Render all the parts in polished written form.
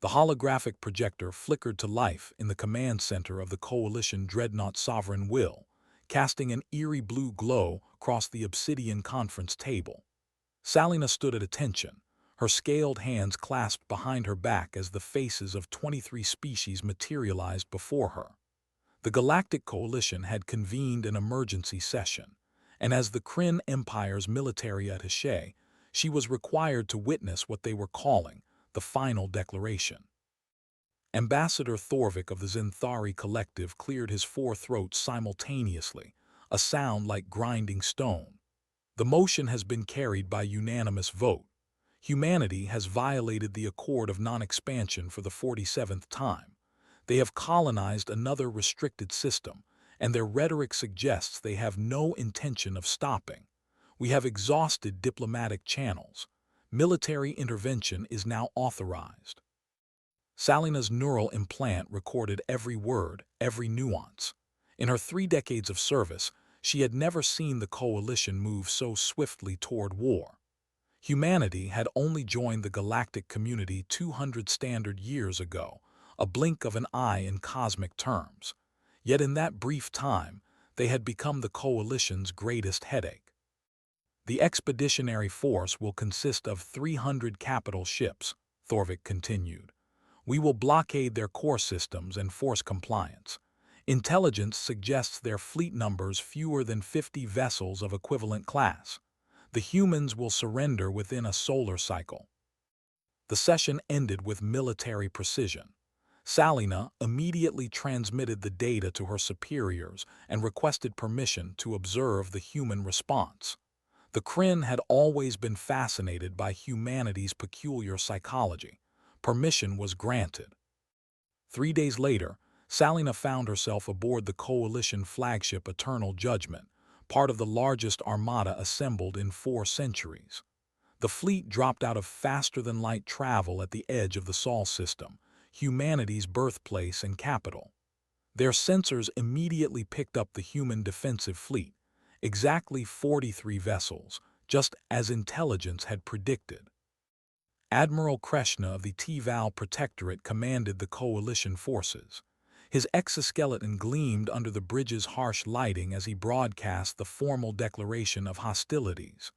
The holographic projector flickered to life in the command center of the Coalition dreadnought Sovereign Will, casting an eerie blue glow across the obsidian conference table. Salina stood at attention, her scaled hands clasped behind her back as the faces of 23 species materialized before her. The Galactic Coalition had convened an emergency session, and as the Kryn Empire's military attaché, she was required to witness what they were calling the final declaration. Ambassador Thorvik of the Zinthari Collective cleared his four throats simultaneously, a sound like grinding stone. The motion has been carried by unanimous vote. Humanity has violated the Accord of Non-Expansion for the 47th time. They have colonized another restricted system, and their rhetoric suggests they have no intention of stopping. We have exhausted diplomatic channels. Military intervention is now authorized. Salina's neural implant recorded every word, every nuance. In her 3 decades of service, she had never seen the Coalition move so swiftly toward war. Humanity had only joined the galactic community 200 standard years ago, a blink of an eye in cosmic terms. Yet in that brief time, they had become the Coalition's greatest headache. The expeditionary force will consist of 300 capital ships, Thorvik continued. We will blockade their core systems and force compliance. Intelligence suggests their fleet numbers fewer than 50 vessels of equivalent class. The humans will surrender within a solar cycle. The session ended with military precision. Salina immediately transmitted the data to her superiors and requested permission to observe the human response. The Kryn had always been fascinated by humanity's peculiar psychology. Permission was granted. 3 days later, Salina found herself aboard the Coalition flagship Eternal Judgment, part of the largest armada assembled in 4 centuries. The fleet dropped out of faster-than-light travel at the edge of the Sol system, humanity's birthplace and capital. Their sensors immediately picked up the human defensive fleet, exactly 43 vessels, just as intelligence had predicted. Admiral Kreshna of the T-Val Protectorate commanded the Coalition forces. His exoskeleton gleamed under the bridge's harsh lighting as he broadcast the formal declaration of hostilities.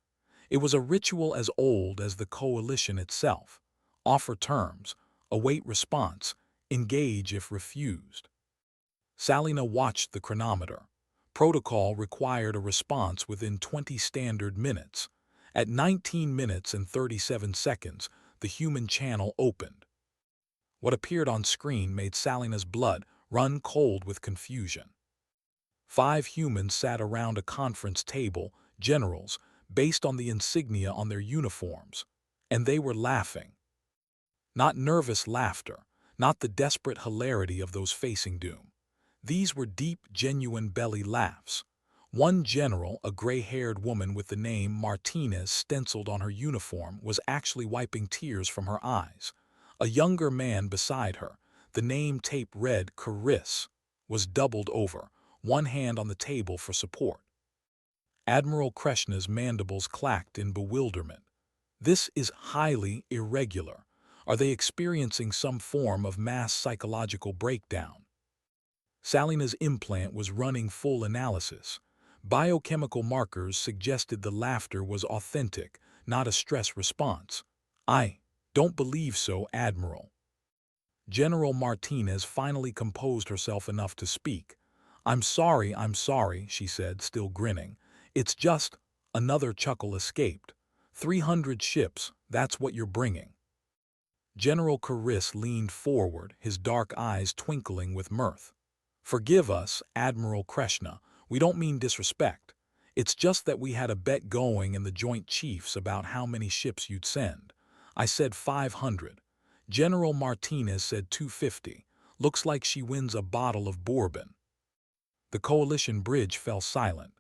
It was a ritual as old as the Coalition itself. Offer terms, await response, engage if refused. Salina watched the chronometer. Protocol required a response within 20 standard minutes. At 19 minutes and 37 seconds, the human channel opened. What appeared on screen made Salina's blood run cold with confusion. 5 humans sat around a conference table, generals, based on the insignia on their uniforms, and they were laughing. Not nervous laughter, not the desperate hilarity of those facing doom. These were deep, genuine belly laughs. One general, a gray-haired woman with the name Martinez stenciled on her uniform, was actually wiping tears from her eyes. A younger man beside her, the name tape read Caris, was doubled over, one hand on the table for support. Admiral Kreshna's mandibles clacked in bewilderment. This is highly irregular. Are they experiencing some form of mass psychological breakdown? Salina's implant was running full analysis. Biochemical markers suggested the laughter was authentic, not a stress response. I don't believe so, Admiral. General Martinez finally composed herself enough to speak. I'm sorry, she said, still grinning. It's just, another chuckle escaped. 300 ships, that's what you're bringing. General Caris leaned forward, his dark eyes twinkling with mirth. Forgive us, Admiral Kreshna, we don't mean disrespect. It's just that we had a bet going in the Joint Chiefs about how many ships you'd send. I said 500. General Martinez said 250. Looks like she wins a bottle of bourbon. The Coalition bridge fell silent.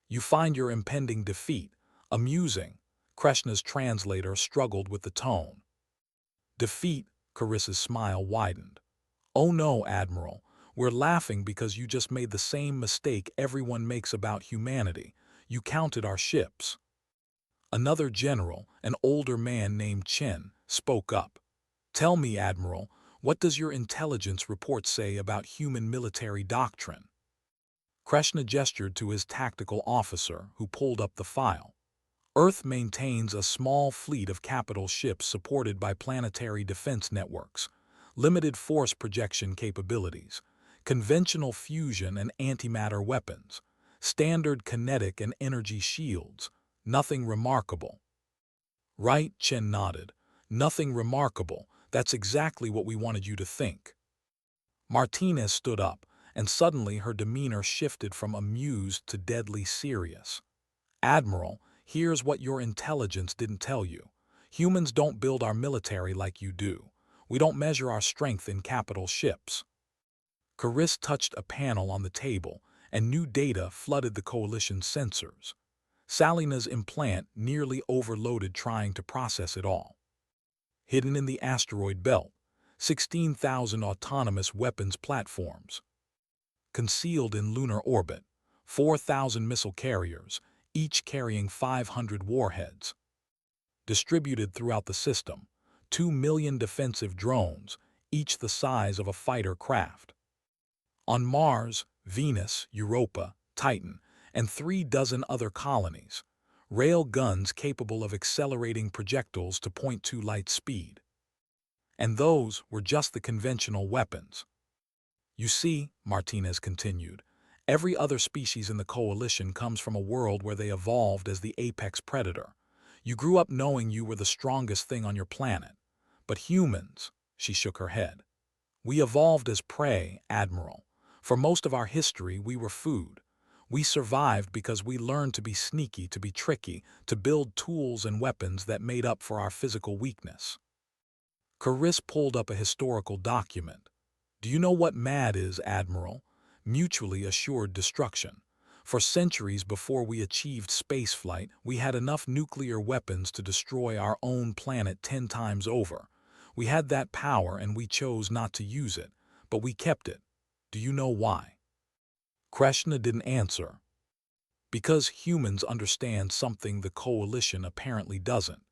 You find your impending defeat amusing. Kreshna's translator struggled with the tone. Defeat, Caris's smile widened. Oh no, Admiral. We're laughing because you just made the same mistake everyone makes about humanity. You counted our ships. Another general, an older man named Chen, spoke up. Tell me, Admiral, what does your intelligence report say about human military doctrine? Krishna gestured to his tactical officer, who pulled up the file. Earth maintains a small fleet of capital ships supported by planetary defense networks, limited force projection capabilities, conventional fusion and antimatter weapons, standard kinetic and energy shields. Nothing remarkable. Right, Chen nodded. Nothing remarkable. That's exactly what we wanted you to think. Martinez stood up, and suddenly her demeanor shifted from amused to deadly serious. Admiral, here's what your intelligence didn't tell you. Humans don't build our military like you do. We don't measure our strength in capital ships. Caris touched a panel on the table, and new data flooded the Coalition's sensors. Salina's implant nearly overloaded trying to process it all. Hidden in the asteroid belt, 16,000 autonomous weapons platforms. Concealed in lunar orbit, 4,000 missile carriers, each carrying 500 warheads. Distributed throughout the system, 2 million defensive drones, each the size of a fighter craft. On Mars, Venus, Europa, Titan, and 36 other colonies, rail guns capable of accelerating projectiles to .2 light speed. And those were just the conventional weapons. You see, Martinez continued, every other species in the Coalition comes from a world where they evolved as the apex predator. You grew up knowing you were the strongest thing on your planet. But humans, she shook her head. We evolved as prey, Admiral. For most of our history, we were food. We survived because we learned to be sneaky, to be tricky, to build tools and weapons that made up for our physical weakness. Caris pulled up a historical document. Do you know what MAD is, Admiral? Mutually assured destruction. For centuries before we achieved spaceflight, we had enough nuclear weapons to destroy our own planet 10 times over. We had that power and we chose not to use it, but we kept it. Do you know why? Krishna didn't answer. Because humans understand something the Coalition apparently doesn't.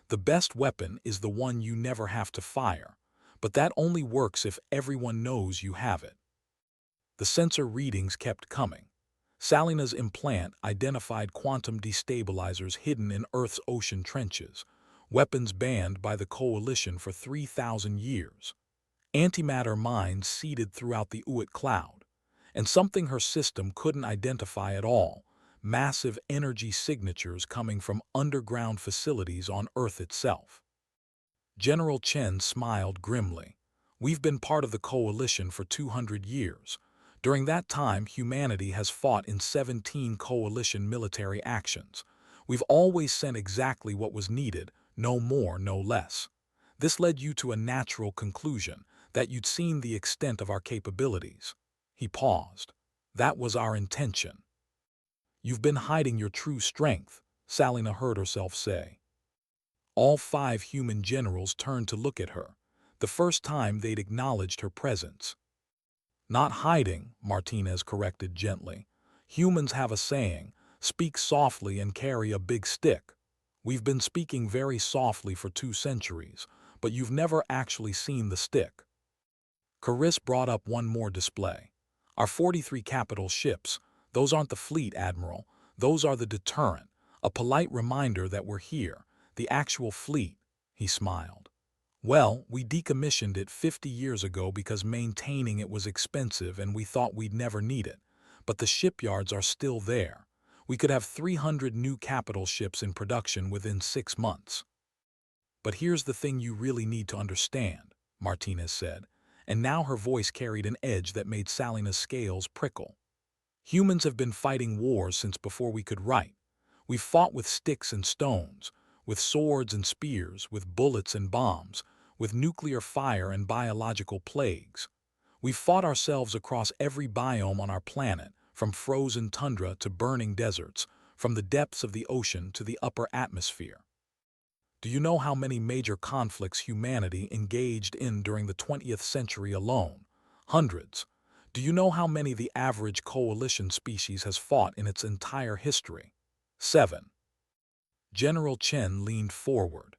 The best weapon is the one you never have to fire, but that only works if everyone knows you have it. The sensor readings kept coming. Salina's implant identified quantum destabilizers hidden in Earth's ocean trenches, weapons banned by the Coalition for 3,000 years, antimatter mines seeded throughout the Uit cloud, and something her system couldn't identify at all, massive energy signatures coming from underground facilities on Earth itself. General Chen smiled grimly. We've been part of the Coalition for 200 years. During that time, humanity has fought in 17 Coalition military actions. We've always sent exactly what was needed, no more, no less. This led you to a natural conclusion, that you'd seen the extent of our capabilities. He paused. That was our intention. You've been hiding your true strength, Salina heard herself say. All 5 human generals turned to look at her, the first time they'd acknowledged her presence. Not hiding, Martinez corrected gently. Humans have a saying, speak softly and carry a big stick. We've been speaking very softly for 2 centuries, but you've never actually seen the stick. Caris brought up one more display. Our 43 capital ships, those aren't the fleet, Admiral. Those are the deterrent, a polite reminder that we're here, the actual fleet, he smiled. Well, we decommissioned it 50 years ago because maintaining it was expensive and we thought we'd never need it. But the shipyards are still there. We could have 300 new capital ships in production within 6 months. But here's the thing you really need to understand, Martinez said, and now her voice carried an edge that made Salina's scales prickle. Humans have been fighting wars since before we could write. We've fought with sticks and stones, with swords and spears, with bullets and bombs, with nuclear fire and biological plagues. We've fought ourselves across every biome on our planet, from frozen tundra to burning deserts, from the depths of the ocean to the upper atmosphere. Do you know how many major conflicts humanity engaged in during the 20th century alone? Hundreds. Do you know how many the average Coalition species has fought in its entire history? 7. General Chen leaned forward.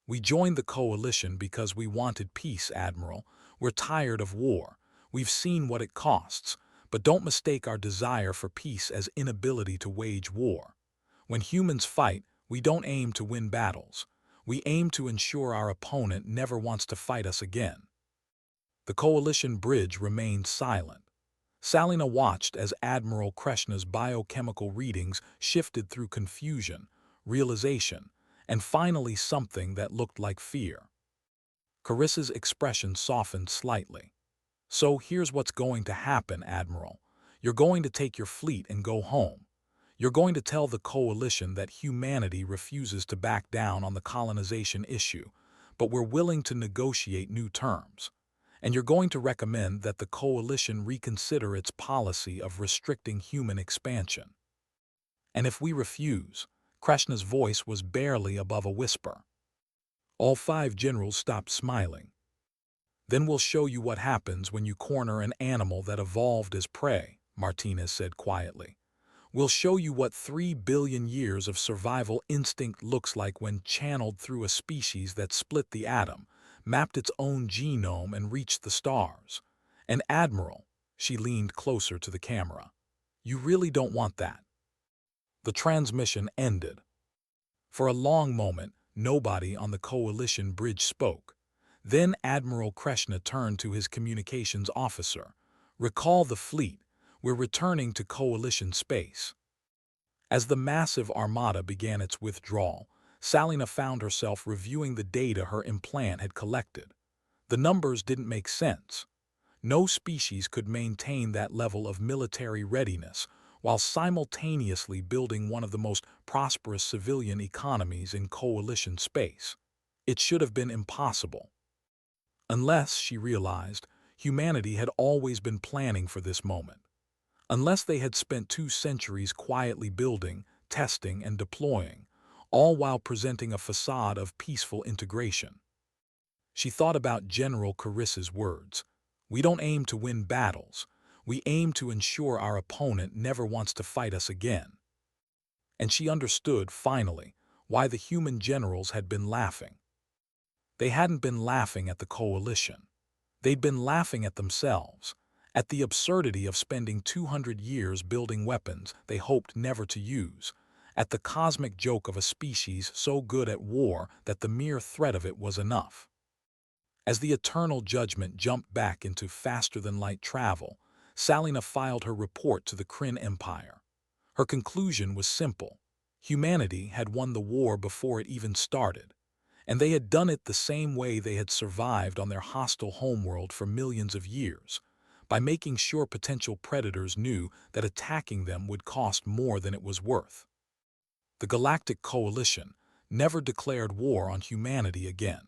We joined the coalition because we wanted peace, Admiral. We're tired of war. We've seen what it costs, but don't mistake our desire for peace as inability to wage war. When humans fight, we don't aim to win battles. We aim to ensure our opponent never wants to fight us again. The coalition bridge remained silent. Salina watched as Admiral Kreshna's biochemical readings shifted through confusion, realization, and finally something that looked like fear. Carissa's expression softened slightly. "So here's what's going to happen, Admiral. You're going to take your fleet and go home. You're going to tell the coalition that humanity refuses to back down on the colonization issue, but we're willing to negotiate new terms. And you're going to recommend that the coalition reconsider its policy of restricting human expansion. And if we refuse," Kreshna's voice was barely above a whisper. All 5 generals stopped smiling. "Then we'll show you what happens when you corner an animal that evolved as prey," Martinez said quietly. "We'll show you what 3 billion years of survival instinct looks like when channeled through a species that split the atom, mapped its own genome, and reached the stars. And Admiral," she leaned closer to the camera, "you really don't want that." The transmission ended. For a long moment, nobody on the coalition bridge spoke. Then Admiral Kreshna turned to his communications officer. "Recall the fleet. We're returning to coalition space." As the massive armada began its withdrawal, Salina found herself reviewing the data her implant had collected. The numbers didn't make sense. No species could maintain that level of military readiness while simultaneously building one of the most prosperous civilian economies in coalition space. It should have been impossible. Unless, she realized, humanity had always been planning for this moment. Unless they had spent 2 centuries quietly building, testing, and deploying, all while presenting a facade of peaceful integration. She thought about General Carissa's words. "We don't aim to win battles. We aim to ensure our opponent never wants to fight us again." And she understood, finally, why the human generals had been laughing. They hadn't been laughing at the coalition. They'd been laughing at themselves, at the absurdity of spending 200 years building weapons they hoped never to use, at the cosmic joke of a species so good at war that the mere threat of it was enough. As the eternal judgment jumped back into faster-than-light travel, Salina filed her report to the Kryn Empire. Her conclusion was simple. Humanity had won the war before it even started, and they had done it the same way they had survived on their hostile homeworld for millions of years, by making sure potential predators knew that attacking them would cost more than it was worth. The Galactic Coalition never declared war on humanity again.